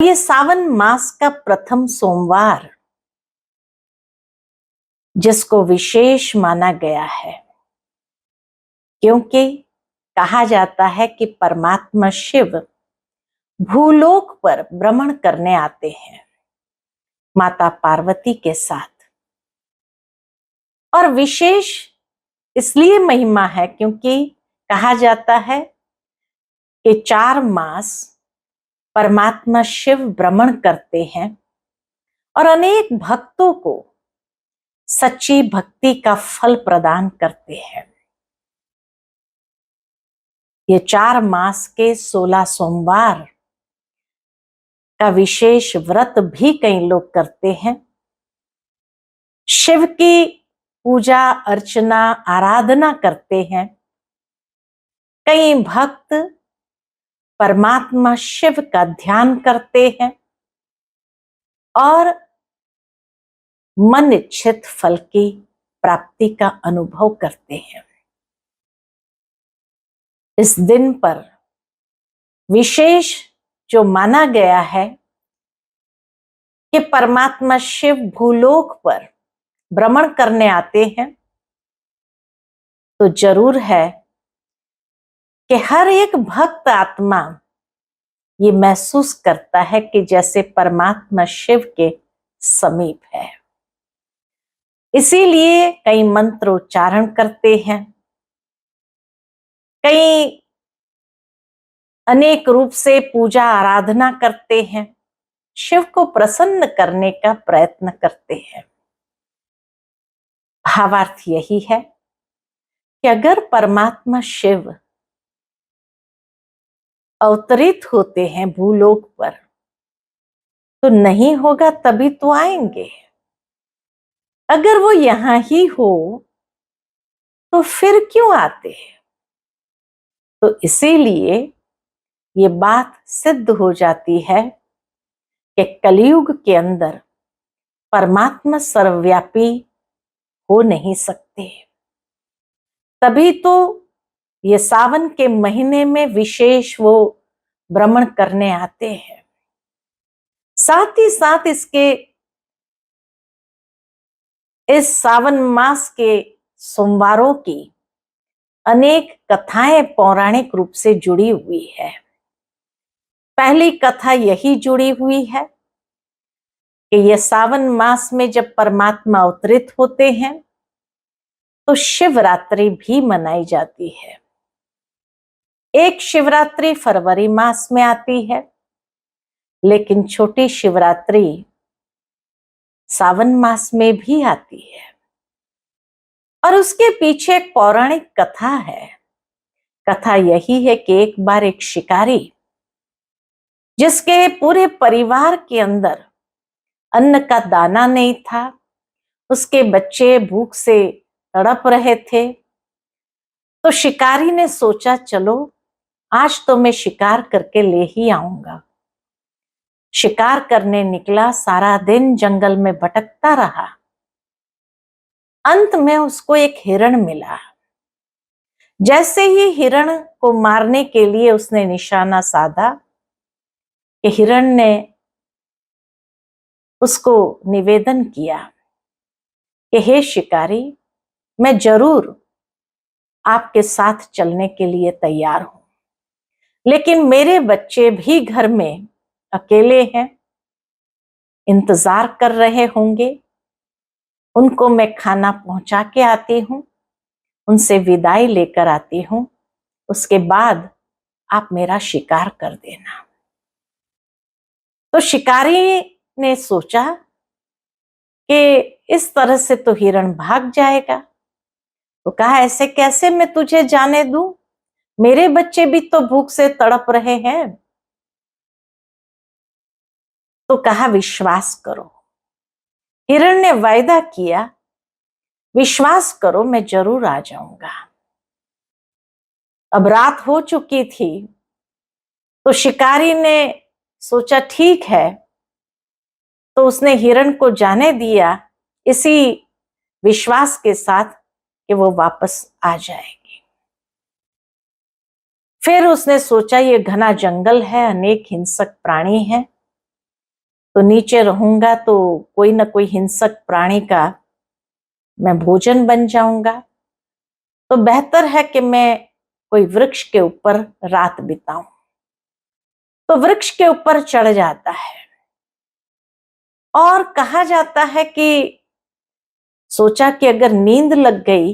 ये सावन मास का प्रथम सोमवार जिसको विशेष माना गया है, क्योंकि कहा जाता है कि परमात्मा शिव भूलोक पर भ्रमण करने आते हैं माता पार्वती के साथ। और विशेष इसलिए महिमा है क्योंकि कहा जाता है कि 4 मास परमात्मा शिव भ्रमण करते हैं और अनेक भक्तों को सच्ची भक्ति का फल प्रदान करते हैं। ये 4 मास के 16 सोमवार का विशेष व्रत भी कई लोग करते हैं। शिव की पूजा अर्चना आराधना करते हैं। कई भक्त परमात्मा शिव का ध्यान करते हैं और मन इच्छित फल की प्राप्ति का अनुभव करते हैं। इस दिन पर विशेष जो माना गया है कि परमात्मा शिव भूलोक पर भ्रमण करने आते हैं, तो जरूर है कि हर एक भक्त आत्मा ये महसूस करता है कि जैसे परमात्मा शिव के समीप है। इसीलिए कई मंत्र उच्चारण करते हैं, कई अनेक रूप से पूजा आराधना करते हैं, शिव को प्रसन्न करने का प्रयत्न करते हैं। भावार्थ यही है कि अगर परमात्मा शिव अवतरित होते हैं भूलोक पर, तो नहीं होगा तभी तो आएंगे। अगर वो यहां ही हो तो फिर क्यों आते हैं? तो इसीलिए ये बात सिद्ध हो जाती है कि कलयुग के अंदर परमात्मा सर्वव्यापी हो नहीं सकते। तभी तो ये सावन के महीने में विशेष वो भ्रमण करने आते हैं। साथ ही साथ इस सावन मास के सोमवारों की अनेक कथाएं पौराणिक रूप से जुड़ी हुई है। पहली कथा यही जुड़ी हुई है कि ये सावन मास में जब परमात्मा अवतरित होते हैं तो शिवरात्रि भी मनाई जाती है। एक शिवरात्रि फरवरी मास में आती है, लेकिन छोटी शिवरात्रि सावन मास में भी आती है। और उसके पीछे एक पौराणिक कथा है। कथा यही है कि एक बार एक शिकारी, जिसके पूरे परिवार के अंदर अन्न का दाना नहीं था, उसके बच्चे भूख से तड़प रहे थे, तो शिकारी ने सोचा चलो आज तो मैं शिकार करके ले ही आऊंगा। शिकार करने निकला, सारा दिन जंगल में भटकता रहा। अंत में उसको एक हिरण मिला। जैसे ही हिरण को मारने के लिए उसने निशाना साधा कि हिरण ने उसको निवेदन किया कि हे शिकारी, मैं जरूर आपके साथ चलने के लिए तैयार हूं, लेकिन मेरे बच्चे भी घर में अकेले हैं, इंतजार कर रहे होंगे। उनको मैं खाना पहुंचा के आती हूं, उनसे विदाई लेकर आती हूं, उसके बाद आप मेरा शिकार कर देना। तो शिकारी ने सोचा कि इस तरह से तो हिरण भाग जाएगा, तो कहा ऐसे कैसे मैं तुझे जाने दूं, मेरे बच्चे भी तो भूख से तड़प रहे हैं। तो कहा विश्वास करो। हिरण ने वायदा किया, विश्वास करो मैं जरूर आ जाऊंगा। अब रात हो चुकी थी, तो शिकारी ने सोचा ठीक है, तो उसने हिरण को जाने दिया इसी विश्वास के साथ कि वो वापस आ जाएगी। फिर उसने सोचा ये घना जंगल है, अनेक हिंसक प्राणी हैं, तो नीचे रहूंगा तो कोई ना कोई हिंसक प्राणी का मैं भोजन बन जाऊंगा, तो बेहतर है कि मैं कोई वृक्ष के ऊपर रात बिताऊं। तो वृक्ष के ऊपर चढ़ जाता है और कहा जाता है कि सोचा कि अगर नींद लग गई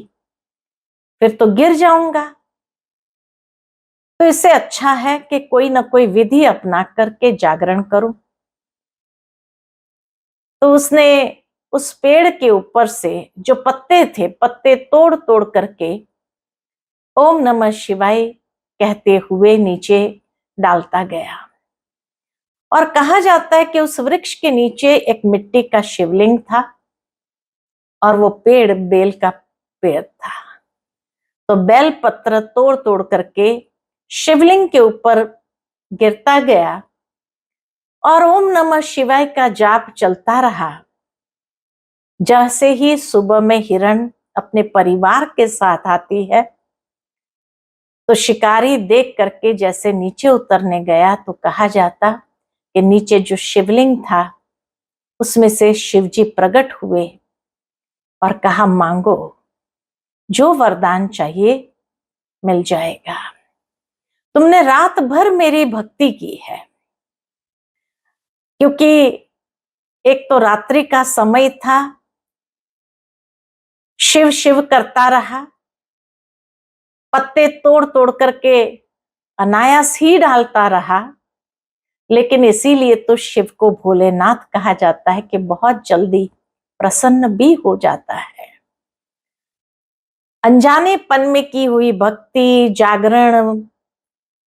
फिर तो गिर जाऊंगा, तो इससे अच्छा है कि कोई ना कोई विधि अपना करके जागरण करूं। तो उसने उस पेड़ के ऊपर से जो पत्ते थे, पत्ते तोड़ तोड़ करके ओम नमः शिवाय कहते हुए नीचे डालता गया। और कहा जाता है कि उस वृक्ष के नीचे एक मिट्टी का शिवलिंग था और वो पेड़ बेल का पेड़ था। तो बेल पत्र तोड़ तोड़ करके शिवलिंग के ऊपर गिरता गया और ओम नमः शिवाय का जाप चलता रहा। जैसे ही सुबह में हिरण अपने परिवार के साथ आती है तो शिकारी देख करके जैसे नीचे उतरने गया तो कहा जाता कि नीचे जो शिवलिंग था उसमें से शिवजी प्रकट हुए और कहा, मांगो, जो वरदान चाहिए मिल जाएगा। तुमने रात भर मेरी भक्ति की है, क्योंकि एक तो रात्रि का समय था, शिव शिव करता रहा, पत्ते तोड़ तोड़ करके अनायास ही डालता रहा। लेकिन इसीलिए तो शिव को भोलेनाथ कहा जाता है कि बहुत जल्दी प्रसन्न भी हो जाता है। अनजानेपन में की हुई भक्ति, जागरण,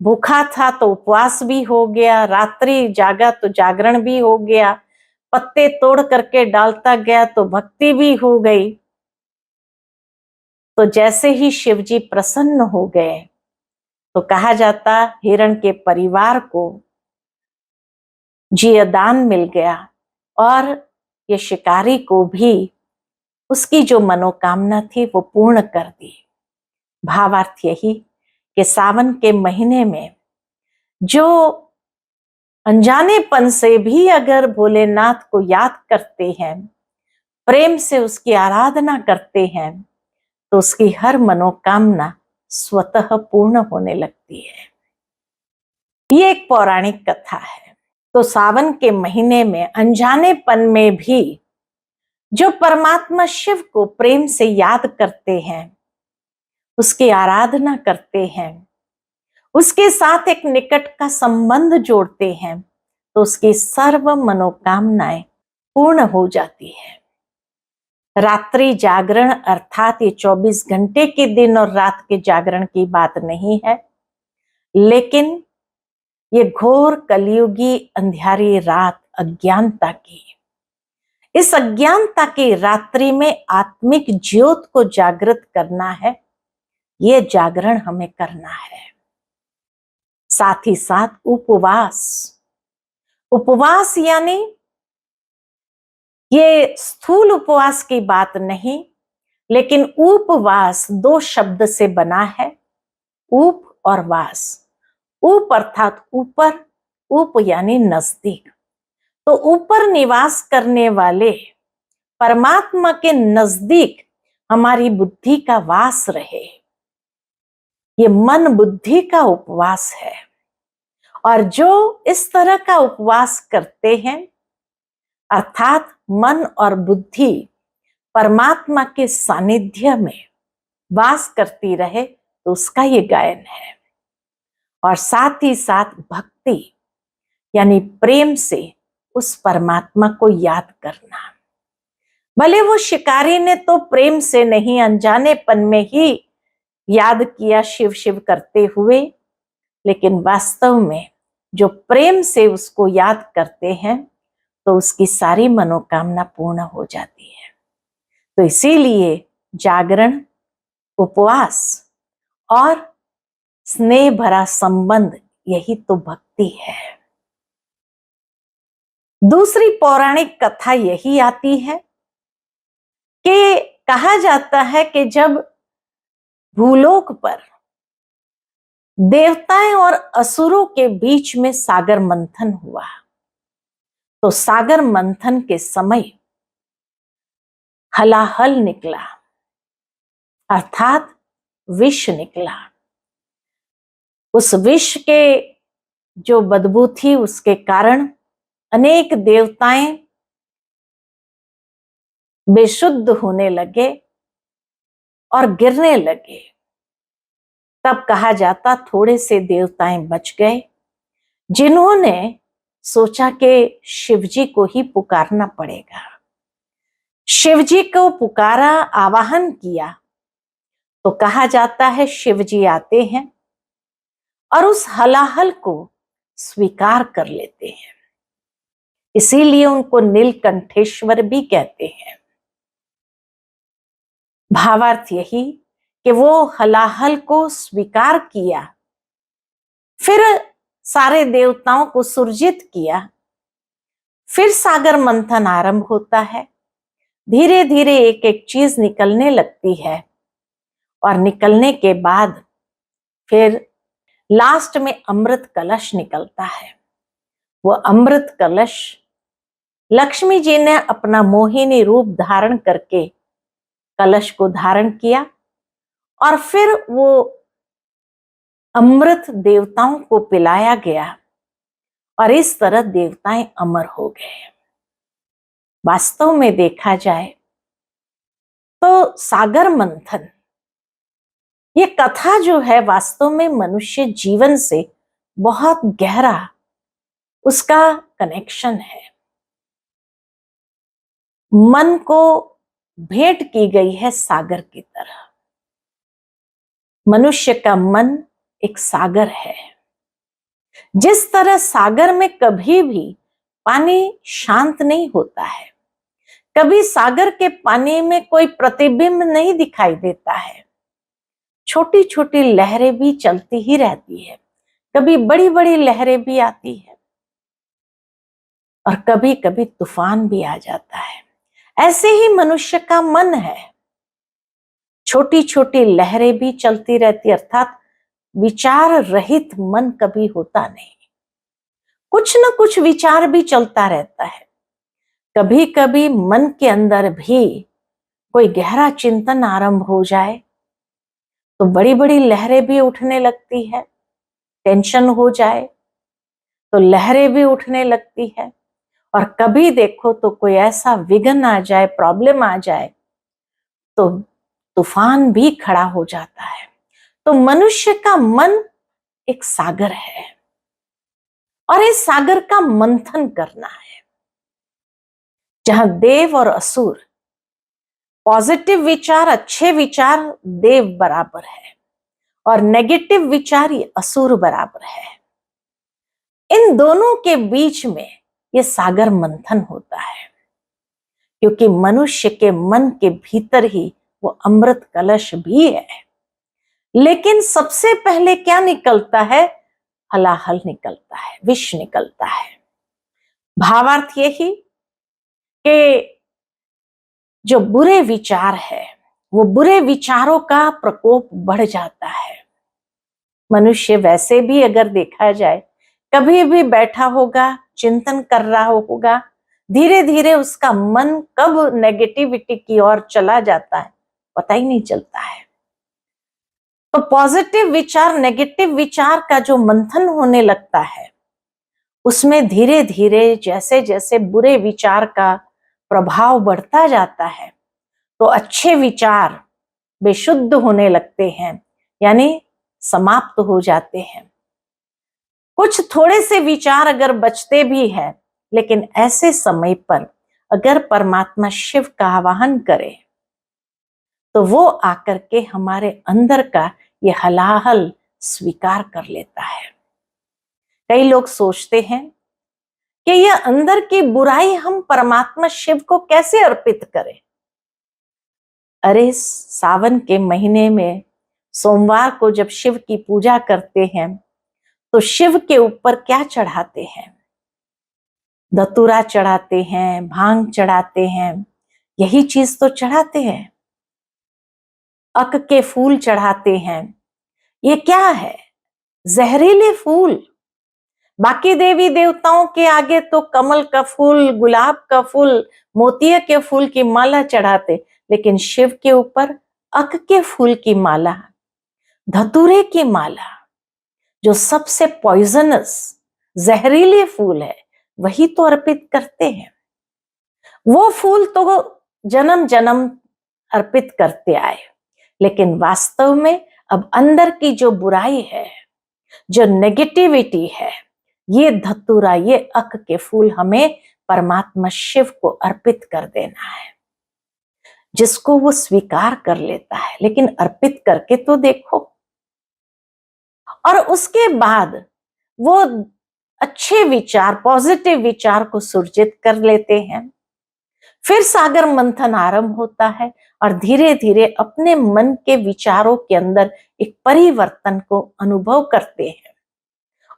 भूखा था तो उपवास भी हो गया, रात्रि जागा तो जागरण भी हो गया, पत्ते तोड़ करके डालता गया तो भक्ति भी हो गई। तो जैसे ही शिवजी प्रसन्न हो गए तो कहा जाता हिरण के परिवार को जियादान मिल गया और ये शिकारी को भी उसकी जो मनोकामना थी वो पूर्ण कर दी। भावार्थ यही कि सावन के महीने में जो अनजानेपन से भी अगर भोलेनाथ को याद करते हैं, प्रेम से उसकी आराधना करते हैं, तो उसकी हर मनोकामना स्वतः पूर्ण होने लगती है। ये एक पौराणिक कथा है। तो सावन के महीने में अनजानेपन में भी जो परमात्मा शिव को प्रेम से याद करते हैं, उसकी आराधना करते हैं, उसके साथ एक निकट का संबंध जोड़ते हैं, तो उसकी सर्व मनोकामनाएं पूर्ण हो जाती है। रात्रि जागरण अर्थात ये 24 घंटे के दिन और रात के जागरण की बात नहीं है, लेकिन ये घोर कलयुगी अंधियारी रात अज्ञानता की, इस अज्ञानता की रात्रि में आत्मिक ज्योत को जागृत करना है, ये जागरण हमें करना है। साथ ही साथ उपवास, उपवास यानी ये स्थूल उपवास की बात नहीं, लेकिन उपवास 2 शब्द से बना है, उप और वास। उप अर्थात ऊपर, उप यानी नजदीक। तो ऊपर निवास करने वाले परमात्मा के नजदीक हमारी बुद्धि का वास रहे, ये मन बुद्धि का उपवास है। और जो इस तरह का उपवास करते हैं, अर्थात मन और बुद्धि परमात्मा के सानिध्य में वास करती रहे, तो उसका ये गायन है। और साथ ही साथ भक्ति यानी प्रेम से उस परमात्मा को याद करना। भले वो शिकारी ने तो प्रेम से नहीं, अनजानेपन में ही याद किया शिव शिव करते हुए, लेकिन वास्तव में जो प्रेम से उसको याद करते हैं तो उसकी सारी मनोकामना पूर्ण हो जाती है। तो इसीलिए जागरण, उपवास और स्नेह भरा संबंध, यही तो भक्ति है। दूसरी पौराणिक कथा यही आती है कि कहा जाता है कि जब भूलोक पर देवताएं और असुरों के बीच में सागर मंथन हुआ, तो सागर मंथन के समय हलाहल निकला, अर्थात विष निकला। उस विष के जो बदबू थी उसके कारण अनेक देवताएं बेशुद्ध होने लगे और गिरने लगे। तब कहा जाता थोड़े से देवताएं बच गए, जिन्होंने सोचा कि शिवजी को ही पुकारना पड़ेगा। शिवजी को पुकारा, आवाहन किया, तो कहा जाता है शिवजी आते हैं और उस हलाहल को स्वीकार कर लेते हैं। इसीलिए उनको नीलकंठेश्वर भी कहते हैं। भावार्थ यही कि वो हलाहल को स्वीकार किया, फिर सारे देवताओं को सुरजित किया, फिर सागर मंथन आरंभ होता है। धीरे धीरे एक एक चीज निकलने लगती है और निकलने के बाद फिर लास्ट में अमृत कलश निकलता है। वो अमृत कलश लक्ष्मी जी ने अपना मोहिनी रूप धारण करके कलश को धारण किया और फिर वो अमृत देवताओं को पिलाया गया और इस तरह देवताएं अमर हो गए। वास्तव में देखा जाए तो सागर मंथन ये कथा जो है वास्तव में मनुष्य जीवन से बहुत गहरा उसका कनेक्शन है। मन को भेंट की गई है सागर की तरह। मनुष्य का मन एक सागर है। जिस तरह सागर में कभी भी पानी शांत नहीं होता है, कभी सागर के पानी में कोई प्रतिबिंब नहीं दिखाई देता है, छोटी छोटी लहरें भी चलती ही रहती है, कभी बड़ी बड़ी लहरें भी आती है और कभी कभी तूफान भी आ जाता है। ऐसे ही मनुष्य का मन है, छोटी छोटी लहरें भी चलती रहती, अर्थात विचार रहित मन कभी होता नहीं, कुछ न कुछ विचार भी चलता रहता है। कभी कभी मन के अंदर भी कोई गहरा चिंतन आरंभ हो जाए तो बड़ी बड़ी लहरें भी उठने लगती है। टेंशन हो जाए तो लहरें भी उठने लगती है और कभी देखो तो कोई ऐसा विघ्न आ जाए, प्रॉब्लम आ जाए तो तूफान भी खड़ा हो जाता है। तो मनुष्य का मन एक सागर है और इस सागर का मंथन करना है, जहां देव और असुर, पॉजिटिव विचार, अच्छे विचार देव बराबर है और नेगेटिव विचार ये असुर बराबर है। इन दोनों के बीच में ये सागर मंथन होता है, क्योंकि मनुष्य के मन के भीतर ही वो अमृत कलश भी है। लेकिन सबसे पहले क्या निकलता है? हलाहल निकलता है, विष निकलता है। भावार्थ यही कि जो बुरे विचार है वो बुरे विचारों का प्रकोप बढ़ जाता है। मनुष्य वैसे भी अगर देखा जाए कभी भी बैठा होगा, चिंतन कर रहा होगा, धीरे धीरे उसका मन कब नेगेटिविटी की ओर चला जाता है पता ही नहीं चलता है। तो पॉजिटिव विचार, नेगेटिव विचार का जो मंथन होने लगता है उसमें धीरे धीरे जैसे जैसे बुरे विचार का प्रभाव बढ़ता जाता है तो अच्छे विचार बेशुद्ध होने लगते हैं, यानी समाप्त हो जाते हैं। कुछ थोड़े से विचार अगर बचते भी हैं, लेकिन ऐसे समय पर अगर परमात्मा शिव का आवाहन करे तो वो आकर के हमारे अंदर का ये हलाहल स्वीकार कर लेता है। कई लोग सोचते हैं कि यह अंदर की बुराई हम परमात्मा शिव को कैसे अर्पित करें। अरे सावन के महीने में सोमवार को जब शिव की पूजा करते हैं तो शिव के ऊपर क्या चढ़ाते हैं? धतूरा चढ़ाते हैं, भांग चढ़ाते हैं, यही चीज तो चढ़ाते हैं। अक के फूल चढ़ाते हैं। ये क्या है? जहरीले फूल। बाकी देवी देवताओं के आगे तो कमल का फूल, गुलाब का फूल, मोतिया के फूल की माला चढ़ाते, लेकिन शिव के ऊपर अक के फूल की माला, धतूरे की माला, जो सबसे पॉइजनस जहरीले फूल है, वही तो अर्पित करते हैं। वो फूल तो जन्म जन्म अर्पित करते आए, लेकिन वास्तव में अब अंदर की जो बुराई है, जो नेगेटिविटी है, ये धतूरा, ये अक के फूल हमें परमात्मा शिव को अर्पित कर देना है। जिसको वो स्वीकार कर लेता है, लेकिन अर्पित करके तो देखो। और उसके बाद वो अच्छे विचार, पॉजिटिव विचार को सुरजित कर लेते हैं। फिर सागर मंथन आरंभ होता है और धीरे धीरे अपने मन के विचारों के अंदर एक परिवर्तन को अनुभव करते हैं।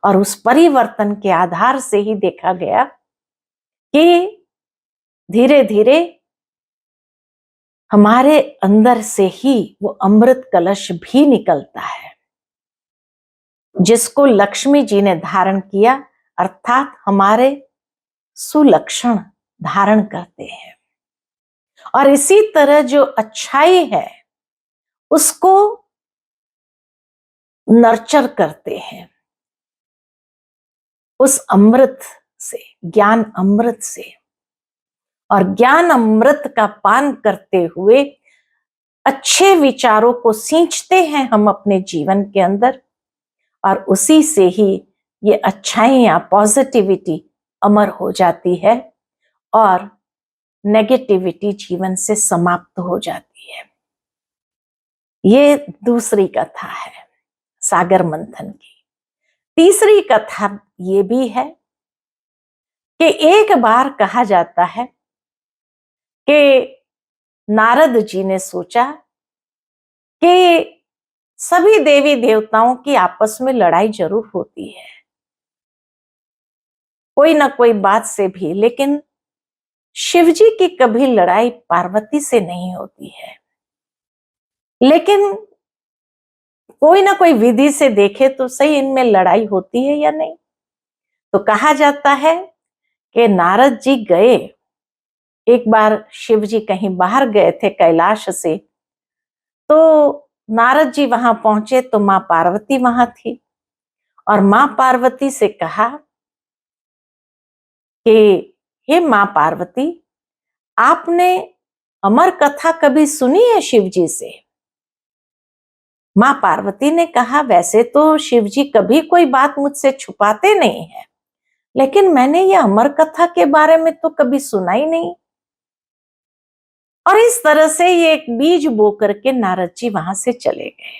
और उस परिवर्तन के आधार से ही देखा गया कि धीरे धीरे हमारे अंदर से ही वो अमृत कलश भी निकलता है, जिसको लक्ष्मी जी ने धारण किया, अर्थात हमारे सुलक्षण धारण करते हैं। और इसी तरह जो अच्छाई है उसको नर्चर करते हैं उस अमृत से, ज्ञान अमृत से। और ज्ञान अमृत का पान करते हुए अच्छे विचारों को सींचते हैं हम अपने जीवन के अंदर, और उसी से ही ये अच्छाइयां, पॉजिटिविटी अमर हो जाती है और नेगेटिविटी जीवन से समाप्त हो जाती है। ये दूसरी कथा है सागर मंथन की। तीसरी कथा ये भी है कि एक बार कहा जाता है कि नारद जी ने सोचा कि सभी देवी देवताओं की आपस में लड़ाई जरूर होती है, कोई ना कोई बात से भी, लेकिन शिवजी की कभी लड़ाई पार्वती से नहीं होती है। लेकिन कोई ना कोई विधि से देखे तो सही, इनमें लड़ाई होती है या नहीं। तो कहा जाता है कि नारद जी गए, एक बार शिव जी कहीं बाहर गए थे कैलाश से, तो नारद जी वहां पहुंचे तो मां पार्वती वहां थी। और मां पार्वती से कहा कि हे मां पार्वती, आपने अमर कथा कभी सुनी है शिव जी से? मां पार्वती ने कहा, वैसे तो शिव जी कभी कोई बात मुझसे छुपाते नहीं है, लेकिन मैंने ये अमर कथा के बारे में तो कभी सुना ही नहीं। और इस तरह से ये एक बीज बो करके नारद जी वहां से चले गए।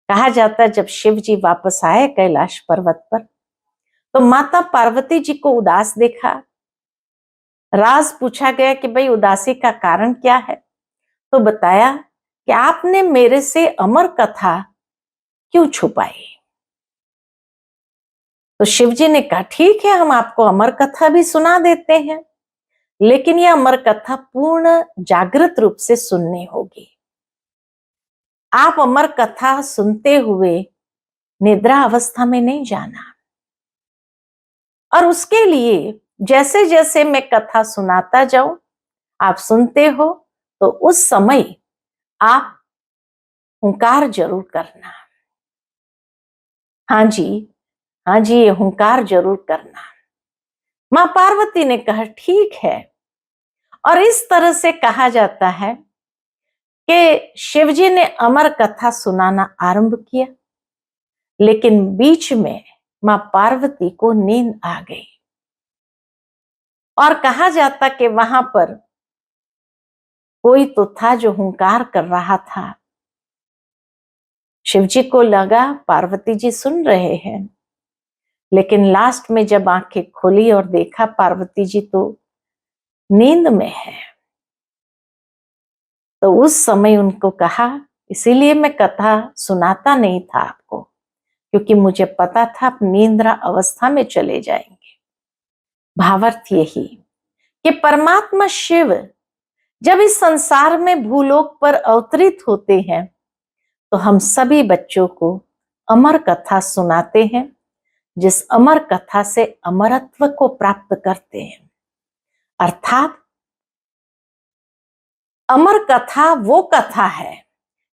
कहा जाता है जब शिव जी वापस आए कैलाश पर्वत पर, तो माता पार्वती जी को उदास देखा। राज पूछा गया कि भाई उदासी का कारण क्या है? तो बताया कि आपने मेरे से अमर कथा क्यों छुपाई? तो शिव जी ने कहा, ठीक है, हम आपको अमर कथा भी सुना देते हैं, लेकिन यह अमर कथा पूर्ण जागृत रूप से सुननी होगी। आप अमर कथा सुनते हुए निद्रा अवस्था में नहीं जाना। और उसके लिए जैसे जैसे मैं कथा सुनाता जाऊं, आप सुनते हो, तो उस समय आप हुंकार जरूर करना। हाँ जी, हाँ जी, ये हुंकार जरूर करना। मां पार्वती ने कहा, ठीक है। और इस तरह से कहा जाता है कि शिवजी ने अमर कथा सुनाना आरंभ किया, लेकिन बीच में मां पार्वती को नींद आ गई। और कहा जाता कि वहां पर कोई तो था जो हुंकार कर रहा था। शिवजी को लगा पार्वती जी सुन रहे हैं, लेकिन लास्ट में जब आंखें खोली और देखा पार्वती जी तो नींद में है, तो उस समय उनको कहा, इसीलिए मैं कथा सुनाता नहीं था आपको, क्योंकि मुझे पता था आप निद्रा अवस्था में चले जाएंगे। भावार्थ यही कि परमात्मा शिव जब इस संसार में भूलोक पर अवतरित होते हैं, तो हम सभी बच्चों को अमर कथा सुनाते हैं, जिस अमर कथा से अमरत्व को प्राप्त करते हैं। अर्थात अमर कथा वो कथा है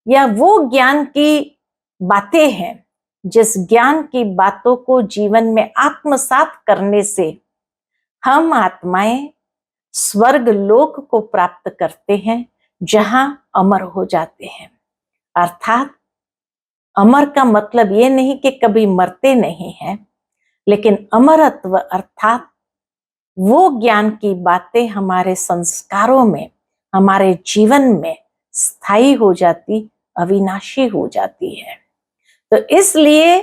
या वो ज्ञान की बातें हैं जिस ज्ञान की बातों को जीवन में आत्मसात करने से हम आत्माएं स्वर्ग लोक को प्राप्त करते हैं, जहां अमर हो जाते हैं। अर्थात अमर का मतलब ये नहीं कि कभी मरते नहीं हैं, लेकिन अमरत्व अर्थात वो ज्ञान की बातें हमारे संस्कारों में, हमारे जीवन में स्थायी हो जाती, अविनाशी हो जाती है। तो इसलिए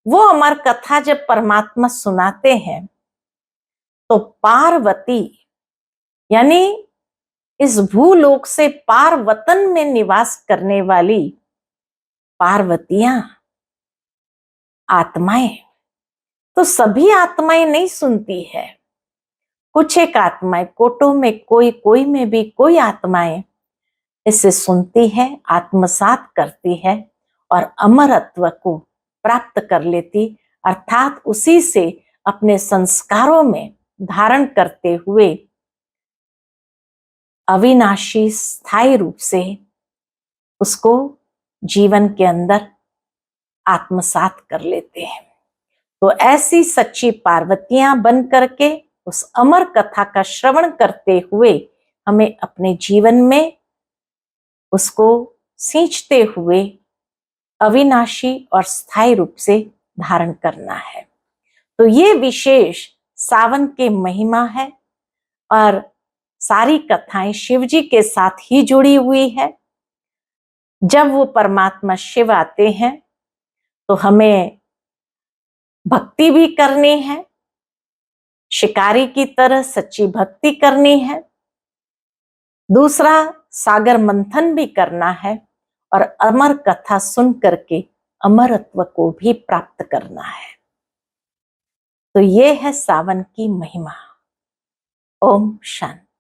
वो अमर कथा जब परमात्मा सुनाते हैं तो पार्वती यानी इस भूलोक से पार वतन में निवास करने वाली पार्वतियां, आत्माएं, तो सभी आत्माएं नहीं सुनती है। कुछ एक आत्माएं, कोटों में कोई में भी कोई आत्माएं इसे सुनती है, आत्मसात करती है और अमरत्व को प्राप्त कर लेती, अर्थात उसी से अपने संस्कारों में धारण करते हुए अविनाशी स्थायी रूप से उसको जीवन के अंदर आत्मसात कर लेते हैं। तो ऐसी सच्ची पार्वतियां बन करके उस अमर कथा का श्रवण करते हुए हमें अपने जीवन में उसको सींचते हुए अविनाशी और स्थायी रूप से धारण करना है। तो ये विशेष सावन के महिमा है और सारी कथाएं शिव जी के साथ ही जुड़ी हुई है। जब वो परमात्मा शिव आते हैं तो हमें भक्ति भी करनी है, शिकारी की तरह सच्ची भक्ति करनी है। दूसरा, सागर मंथन भी करना है और अमर कथा सुन करके अमरत्व को भी प्राप्त करना है। तो ये है सावन की महिमा। ओम शांति।